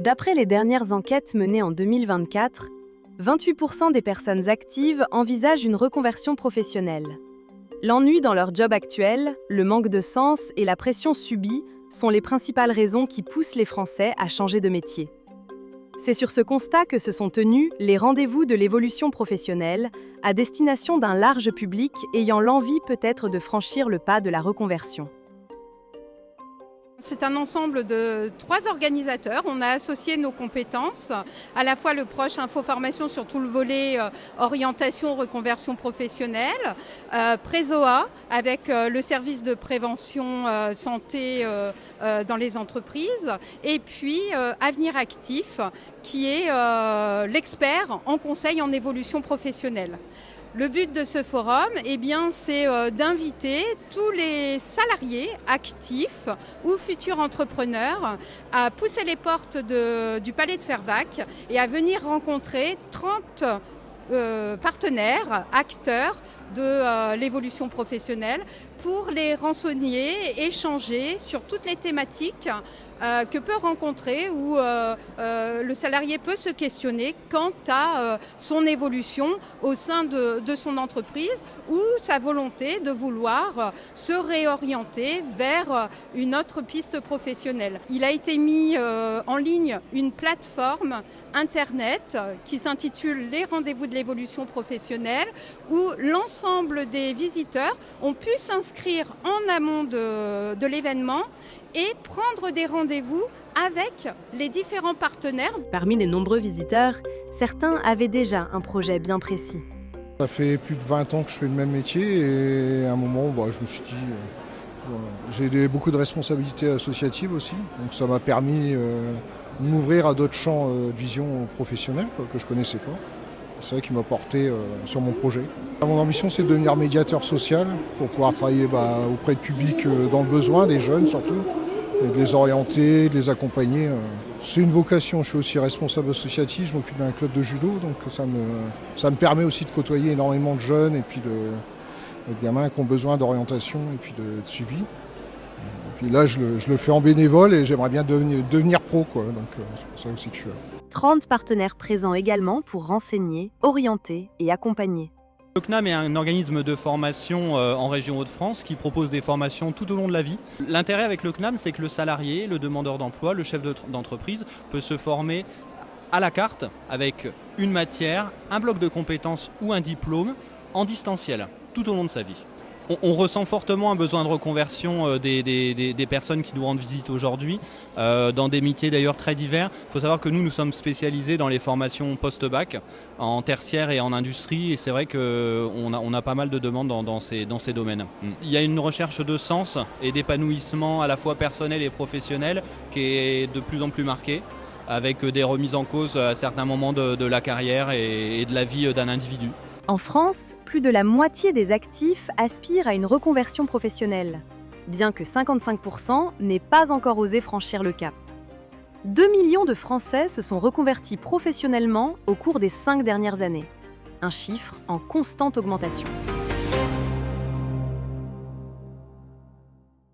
D'après les dernières enquêtes menées en 2024, 28% des personnes actives envisagent une reconversion professionnelle. L'ennui dans leur job actuel, le manque de sens et la pression subie sont les principales raisons qui poussent les Français à changer de métier. C'est sur ce constat que se sont tenus les rendez-vous de l'évolution professionnelle à destination d'un large public ayant l'envie peut-être de franchir le pas de la reconversion. C'est un ensemble de 3 organisateurs. On a associé nos compétences, à la fois le Proche Info-Formation sur tout le volet orientation, reconversion professionnelle, Prézoa avec le service de prévention santé dans les entreprises, et puis Avenir Actif qui est l'expert en conseil en évolution professionnelle. Le but de ce forum, c'est d'inviter tous les salariés actifs ou futurs entrepreneurs à pousser les portes du Palais de Fervaques et à venir rencontrer 30 partenaires, acteurs de l'évolution professionnelle pour les renseigner, échanger sur toutes les thématiques que peut rencontrer où le salarié peut se questionner quant à son évolution au sein de son entreprise ou sa volonté de vouloir se réorienter vers une autre piste professionnelle. Il a été mis en ligne une plateforme internet qui s'intitule Les rendez-vous de l'évolution professionnelle où l'ensemble des visiteurs ont pu s'inscrire en amont de l'événement et prendre des rendez-vous avec les différents partenaires. Parmi les nombreux visiteurs, certains avaient déjà un projet bien précis. Ça fait plus de 20 ans que je fais le même métier et à un moment, je me suis dit, j'ai beaucoup de responsabilités associatives aussi, donc ça m'a permis de m'ouvrir à d'autres champs de vision professionnelle que je ne connaissais pas. C'est ça qui m'a porté sur mon projet. Mon ambition, c'est de devenir médiateur social pour pouvoir travailler auprès de publics dans le besoin, des jeunes surtout, et de les orienter, de les accompagner. C'est une vocation, je suis aussi responsable associatif, je m'occupe d'un club de judo, donc ça me permet aussi de côtoyer énormément de jeunes et puis de gamins qui ont besoin d'orientation et puis de suivi. Et puis là, je le fais en bénévole et j'aimerais bien devenir pro, donc c'est pour ça aussi que je suis là. 30 partenaires présents également pour renseigner, orienter et accompagner. Le CNAM est un organisme de formation en région Hauts-de-France qui propose des formations tout au long de la vie. L'intérêt avec le CNAM, c'est que le salarié, le demandeur d'emploi, le chef d'entreprise peut se former à la carte avec une matière, un bloc de compétences ou un diplôme en distanciel tout au long de sa vie. On ressent fortement un besoin de reconversion des personnes qui nous rendent visite aujourd'hui, dans des métiers d'ailleurs très divers. Il faut savoir que nous sommes spécialisés dans les formations post-bac, en tertiaire et en industrie, et c'est vrai qu'on a pas mal de demandes dans ces domaines. Il y a une recherche de sens et d'épanouissement à la fois personnel et professionnel qui est de plus en plus marquée, avec des remises en cause à certains moments de la carrière et de la vie d'un individu. En France, plus de la moitié des actifs aspirent à une reconversion professionnelle, bien que 55% n'aient pas encore osé franchir le cap. 2 millions de Français se sont reconvertis professionnellement au cours des 5 dernières années, un chiffre en constante augmentation.